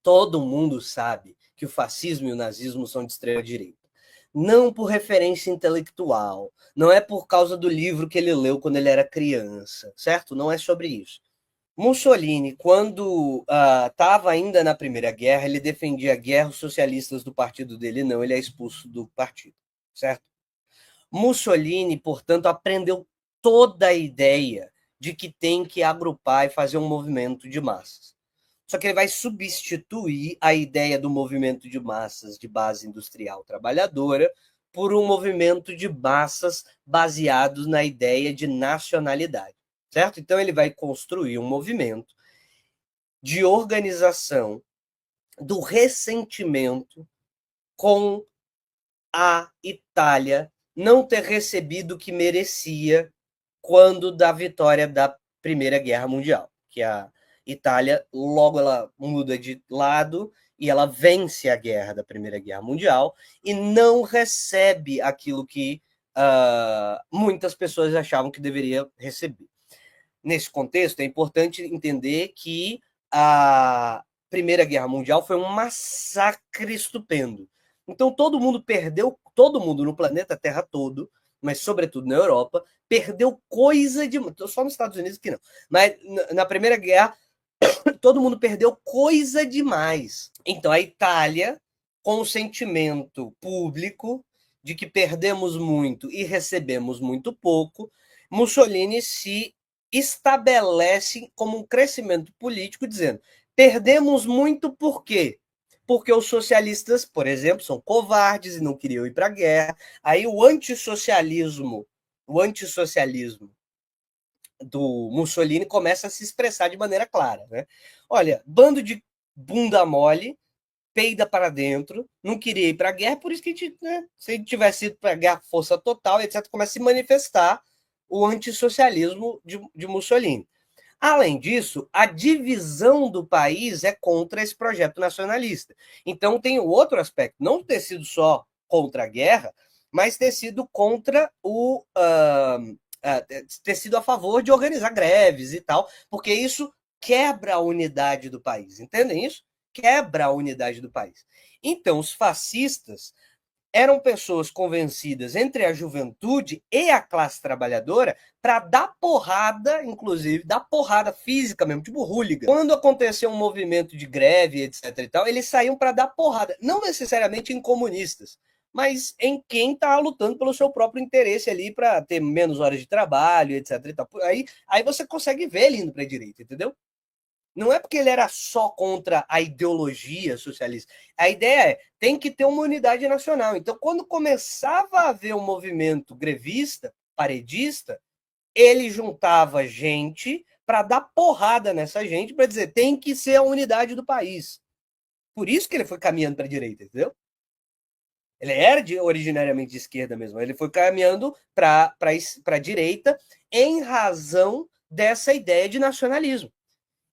Todo mundo sabe que o fascismo e o nazismo são de extrema-direita. Não por referência intelectual, não é por causa do livro que ele leu quando ele era criança, certo? Não é sobre isso. Mussolini, quando estava ainda na Primeira Guerra, ele defendia a guerra, os socialistas do partido dele não, ele é expulso do partido, certo? Mussolini, portanto, aprendeu toda a ideia de que tem que agrupar e fazer um movimento de massas. Só que ele vai substituir a ideia do movimento de massas de base industrial trabalhadora por um movimento de massas baseado na ideia de nacionalidade, certo? Então ele vai construir um movimento de organização do ressentimento com a Itália não ter recebido o que merecia quando da vitória da Primeira Guerra Mundial, que a Itália logo ela muda de lado e ela vence a guerra da Primeira Guerra Mundial e não recebe aquilo que muitas pessoas achavam que deveria receber. Nesse contexto, é importante entender que a Primeira Guerra Mundial foi um massacre estupendo. Então todo mundo perdeu, todo mundo no planeta Terra todo, mas sobretudo na Europa, perdeu coisa de... Só nos Estados Unidos que não. Mas na Primeira Guerra, todo mundo perdeu coisa demais. Então a Itália, com o sentimento público de que perdemos muito e recebemos muito pouco, Mussolini se estabelece como um crescimento político, dizendo: perdemos muito por quê? Porque os socialistas, por exemplo, são covardes e não queriam ir para a guerra. Aí o antissocialismo do Mussolini começa a se expressar de maneira clara, né? Olha, bando de bunda mole, peida para dentro, não queria ir para a guerra, por isso que a gente, né, se a gente tivesse ido para a guerra, força total, etc., começa a se manifestar o antissocialismo de Mussolini. Além disso, a divisão do país é contra esse projeto nacionalista. Então tem o outro aspecto, não ter sido só contra a guerra, mas ter sido contra ter sido a favor de organizar greves e tal, porque isso quebra a unidade do país. Entendem isso? Quebra a unidade do país. Então, os fascistas eram pessoas convencidas entre a juventude e a classe trabalhadora para dar porrada, inclusive, dar porrada física mesmo, tipo hooligan. Quando aconteceu um movimento de greve, etc e tal, eles saíam para dar porrada, não necessariamente em comunistas, mas em quem está lutando pelo seu próprio interesse ali para ter menos horas de trabalho, etc e tal. Aí você consegue ver ele indo para a direita, entendeu? Não é porque ele era só contra a ideologia socialista. A ideia é, tem que ter uma unidade nacional. Então, quando começava a haver um movimento grevista, paredista, ele juntava gente para dar porrada nessa gente, para dizer, tem que ser a unidade do país. Por isso que ele foi caminhando para a direita, entendeu? Ele era originariamente de esquerda mesmo, ele foi caminhando para a direita em razão dessa ideia de nacionalismo.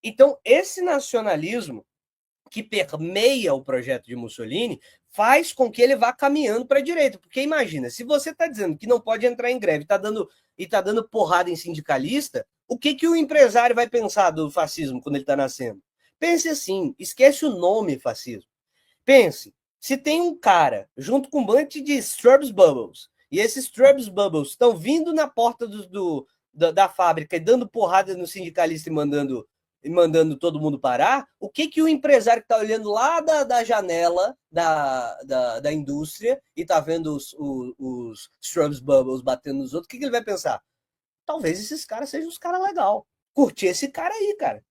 Então, esse nacionalismo que permeia o projeto de Mussolini faz com que ele vá caminhando para a direita. Porque imagina, se você está dizendo que não pode entrar em greve e tá dando porrada em sindicalista, o que o empresário vai pensar do fascismo quando ele está nascendo? Pense assim, esquece o nome fascismo. Pense, se tem um cara junto com um monte de Stubbs Bubbles, e esses Stubbs Bubbles estão vindo na porta da fábrica e dando porrada no sindicalista e mandando todo mundo parar, o que o empresário que está olhando lá da janela da indústria e está vendo os Stubbs Bubbles batendo nos outros, o que ele vai pensar? Talvez esses caras sejam uns caras legais. Curti esse cara aí, cara.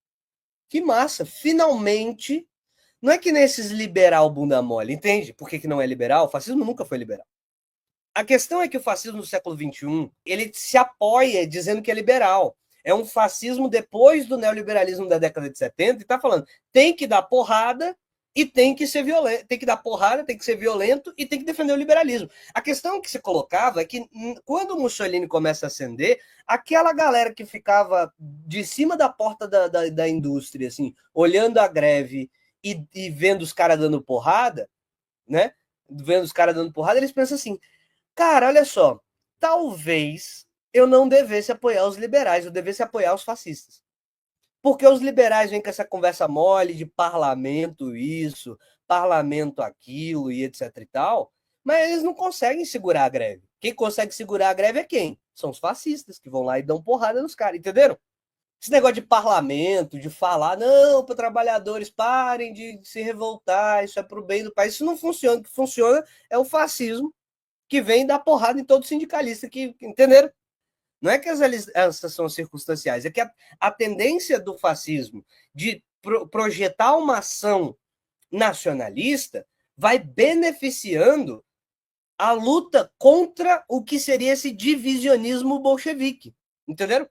Que massa. Finalmente não é que nesses liberal bunda mole, entende? Por que não é liberal? O fascismo nunca foi liberal. A questão é que o fascismo do século XXI, ele se apoia dizendo que é liberal. É um fascismo depois do neoliberalismo da década de 70 e está falando, tem que dar porrada e tem que ser violento, tem que dar porrada, tem que ser violento e tem que defender o liberalismo. A questão que se colocava é que quando o Mussolini começa a ascender, aquela galera que ficava de cima da porta da indústria, assim, olhando a greve e vendo os caras dando porrada, né? Vendo os caras dando porrada, eles pensam assim, cara, olha só, talvez eu não devesse apoiar os liberais, eu devesse apoiar os fascistas. Porque os liberais vêm com essa conversa mole de parlamento isso, parlamento aquilo e etc e tal, mas eles não conseguem segurar a greve. Quem consegue segurar a greve é quem? São os fascistas, que vão lá e dão porrada nos caras, entenderam? Esse negócio de parlamento, de falar, não, para trabalhadores parem de se revoltar, isso é para o bem do país, isso não funciona. O que funciona é o fascismo, que vem dar porrada em todo sindicalista, que, entenderam? Não é que as alianças são circunstanciais, é que a tendência do fascismo de projetar uma ação nacionalista vai beneficiando a luta contra o que seria esse divisionismo bolchevique. Entenderam?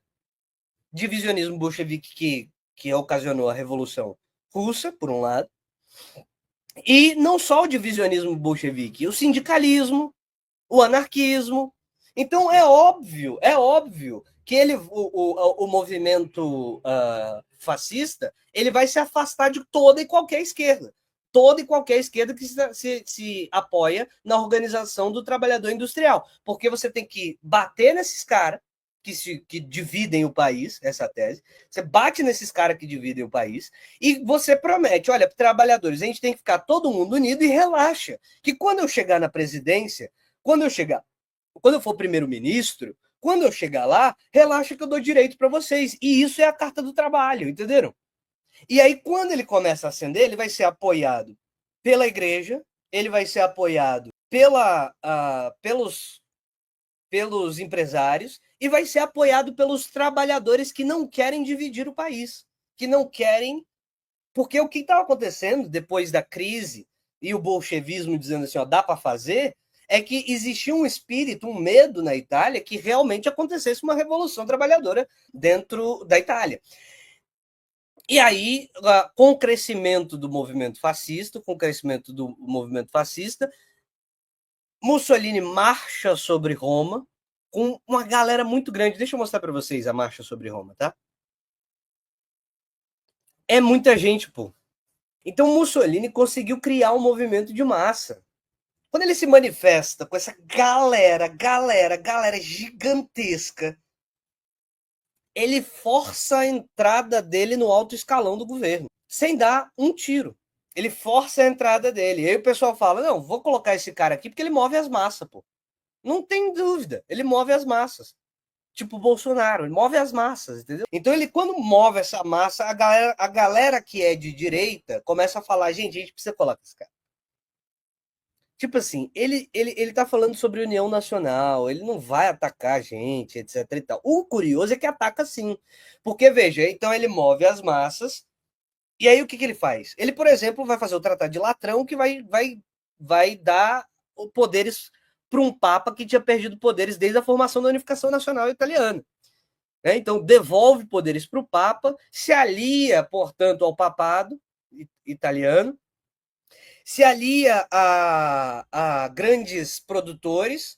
Divisionismo bolchevique que ocasionou a Revolução Russa, por um lado, e não só o divisionismo bolchevique, o sindicalismo, o anarquismo. Então é óbvio que o movimento fascista ele vai se afastar de toda e qualquer esquerda. Toda e qualquer esquerda que se apoia na organização do trabalhador industrial. Porque você tem que bater nesses caras que dividem o país, essa tese. Você bate nesses caras que dividem o país e você promete, olha, trabalhadores, a gente tem que ficar todo mundo unido e relaxa. Que quando eu chegar na presidência, quando eu for primeiro-ministro, quando eu chegar lá, relaxa que eu dou direito para vocês. E isso é a carta do trabalho, entenderam? E aí, quando ele começa a ascender, ele vai ser apoiado pela igreja, ele vai ser apoiado pelos empresários e vai ser apoiado pelos trabalhadores que não querem dividir o país, que não querem. Porque o que estava acontecendo depois da crise e o bolchevismo dizendo assim, ó, dá para fazer, é que existia um espírito, um medo na Itália que realmente acontecesse uma revolução trabalhadora dentro da Itália. E aí, com o crescimento do movimento fascista, Mussolini marcha sobre Roma com uma galera muito grande. Deixa eu mostrar para vocês a marcha sobre Roma, tá? É muita gente, pô. Então Mussolini conseguiu criar um movimento de massa. Quando ele se manifesta com essa galera gigantesca, ele força a entrada dele no alto escalão do governo, sem dar um tiro. Ele força a entrada dele. E aí o pessoal fala: não, vou colocar esse cara aqui porque ele move as massas, pô. Não tem dúvida, ele move as massas. Tipo o Bolsonaro, ele move as massas, entendeu? Então ele, quando move essa massa, a galera que é de direita começa a falar: gente, a gente precisa colocar esse cara. Tipo assim, ele tá falando sobre união nacional, ele não vai atacar a gente, etc e tal. O curioso é que ataca sim. Porque, veja, então ele move as massas, e aí o que ele faz? Ele, por exemplo, vai fazer o Tratado de Latrão, que vai dar poderes para um Papa que tinha perdido poderes desde a formação da unificação nacional italiana. Então, devolve poderes para o Papa, se alia, portanto, ao papado italiano, se alia a grandes produtores,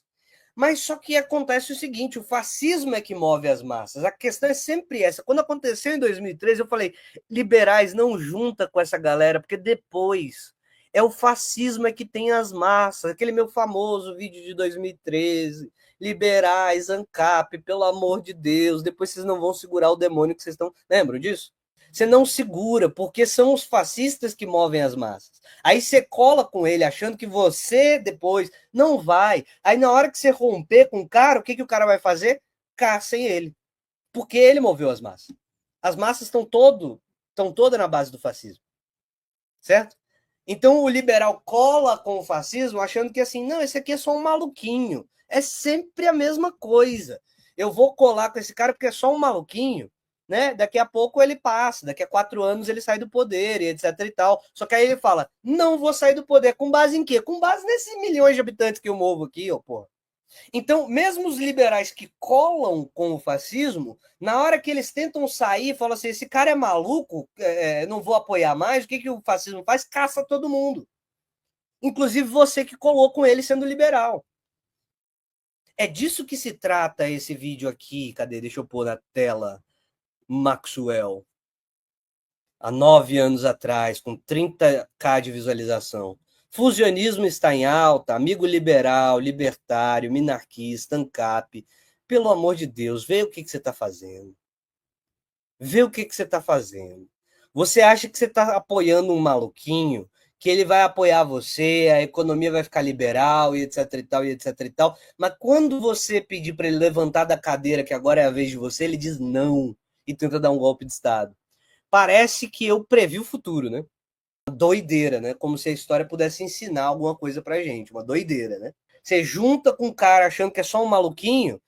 mas só que acontece o seguinte: o fascismo é que move as massas. A questão é sempre essa. Quando aconteceu em 2013, eu falei: liberais, não junta com essa galera, porque depois é o fascismo é que tem as massas. Aquele meu famoso vídeo de 2013. Liberais, ANCAP, pelo amor de Deus, depois vocês não vão segurar o demônio que vocês estão. Lembram disso? Você não segura, porque são os fascistas que movem as massas. Aí você cola com ele, achando que você depois não vai. Aí na hora que você romper com o cara, o que o cara vai fazer? Caçem ele. Porque ele moveu as massas. As massas estão todas na base do fascismo. Certo? Então o liberal cola com o fascismo achando que assim, não, esse aqui é só um maluquinho. É sempre a mesma coisa. Eu vou colar com esse cara porque é só um maluquinho, né? Daqui a pouco ele passa, daqui a 4 anos ele sai do poder e etc e tal. Só que aí ele fala, não vou sair do poder. Com base em quê? Com base nesses milhões de habitantes que eu movo aqui, ó, porra. Então, mesmo os liberais que colam com o fascismo, na hora que eles tentam sair, falam assim: esse cara é maluco, não vou apoiar mais, o que o fascismo faz? Caça todo mundo. Inclusive você que colou com ele sendo liberal. É disso que se trata esse vídeo aqui. Cadê? Deixa eu pôr na tela. Maxwell. Há 9 anos atrás, com 30k de visualização. Fusionismo está em alta, amigo liberal, libertário, minarquista, ANCAP. Pelo amor de Deus, vê o que você está fazendo. Vê o que você está fazendo. Você acha que você está apoiando um maluquinho, que ele vai apoiar você, a economia vai ficar liberal e etc e tal, e etc e tal. Mas quando você pedir para ele levantar da cadeira, que agora é a vez de você, ele diz não e tenta dar um golpe de Estado. Parece que eu previ o futuro, né? Uma doideira, né? Como se a história pudesse ensinar alguma coisa pra gente. Uma doideira, né? Você junta com um cara achando que é só um maluquinho,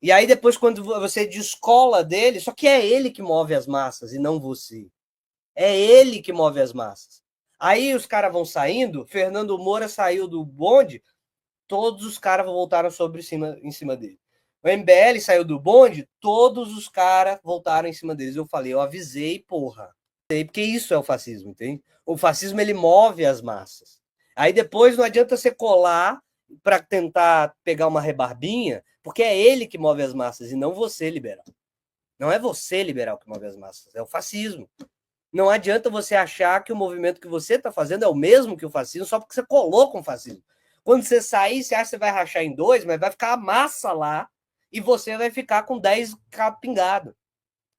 e aí depois, quando você descola dele, só que é ele que move as massas e não você. É ele que move as massas. Aí os caras vão saindo, Fernando Moura saiu do bonde, todos os caras voltaram em cima dele. O MBL saiu do bonde, todos os caras voltaram em cima deles. Eu falei, eu avisei, porra. Porque isso é o fascismo, entende? O fascismo ele move as massas. Aí depois não adianta você colar para tentar pegar uma rebarbinha, porque é ele que move as massas e não você, liberal. Não é você, liberal, que move as massas, é o fascismo. Não adianta você achar que o movimento que você está fazendo é o mesmo que o fascismo só porque você colou com o fascismo. Quando você sair, você acha que você vai rachar em dois, mas vai ficar a massa lá e você vai ficar com 10 capingados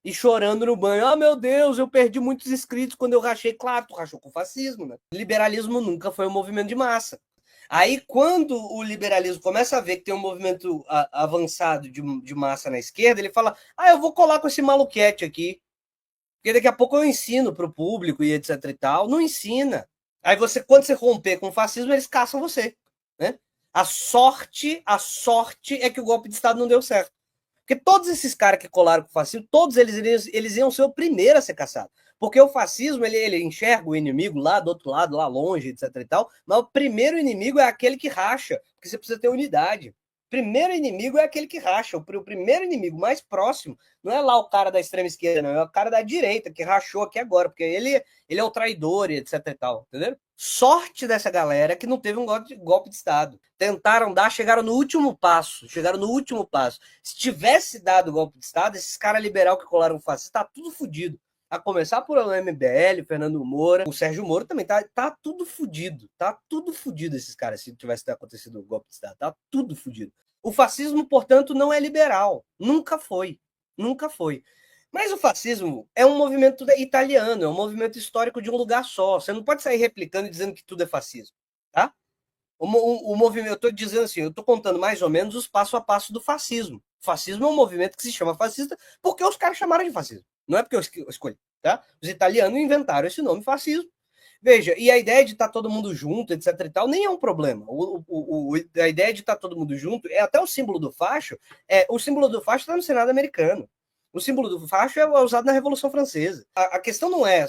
e chorando no banho. Ah, meu Deus, eu perdi muitos inscritos quando eu rachei. Claro, tu rachou com o fascismo, né? O liberalismo nunca foi um movimento de massa. Aí, quando o liberalismo começa a ver que tem um movimento avançado de massa na esquerda, ele fala: ah, eu vou colar com esse maluquete aqui. Porque daqui a pouco eu ensino para o público e etc e tal. Não ensina. Aí você, quando você romper com o fascismo, eles caçam você. Né? A sorte é que o golpe de Estado não deu certo. Porque todos esses caras que colaram com o fascismo, todos eles iam ser o primeiro a ser caçado. Porque o fascismo, ele enxerga o inimigo lá do outro lado, lá longe, etc e tal, mas o primeiro inimigo é aquele que racha, porque você precisa ter unidade. O primeiro inimigo é aquele que racha. O primeiro inimigo mais próximo não é lá o cara da extrema esquerda, não, é o cara da direita, que rachou aqui agora, porque ele é o traidor e etc e tal, entendeu? Sorte dessa galera que não teve um golpe de Estado. Tentaram dar, chegaram no último passo. Chegaram no último passo. Se tivesse dado golpe de Estado, esses caras liberal que colaram o fascista, tá tudo fodido. A começar por o MBL, Fernando Moura, o Sérgio Moro também, tá tudo fodido. Tá tudo fodido esses caras, se tivesse acontecido o golpe de Estado. Tá tudo fodido. O fascismo, portanto, não é liberal. Nunca foi. Nunca foi. Mas o fascismo é um movimento italiano, é um movimento histórico de um lugar só. Você não pode sair replicando e dizendo que tudo é fascismo, tá? O movimento, eu estou dizendo assim, eu estou contando mais ou menos os passo a passo do fascismo. O fascismo é um movimento que se chama fascista porque os caras chamaram de fascismo. Não é porque eu escolhi, tá? Os italianos inventaram esse nome fascismo. Veja, e a ideia de estar todo mundo junto, etc e tal, nem é um problema. A ideia de estar todo mundo junto é até o símbolo do facho. O símbolo do facho está no Senado americano. O símbolo do facho é usado na Revolução Francesa. A questão não é,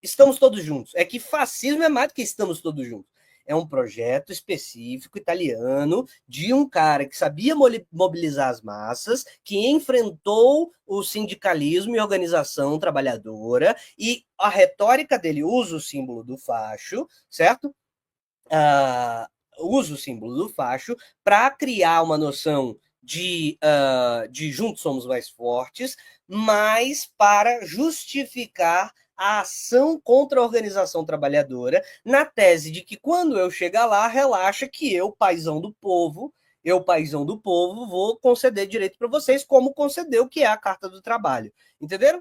estamos todos juntos. É que fascismo é mais do que estamos todos juntos. É um projeto específico italiano de um cara que sabia mobilizar as massas, que enfrentou o sindicalismo e organização trabalhadora, e a retórica dele usa o símbolo do facho, certo? Usa o símbolo do facho para criar uma noção de juntos somos mais fortes, mas para justificar a ação contra a organização trabalhadora, na tese de que quando eu chegar lá, relaxa que paizão do povo, vou conceder direito para vocês, como concedeu que é a Carta do Trabalho. Entenderam?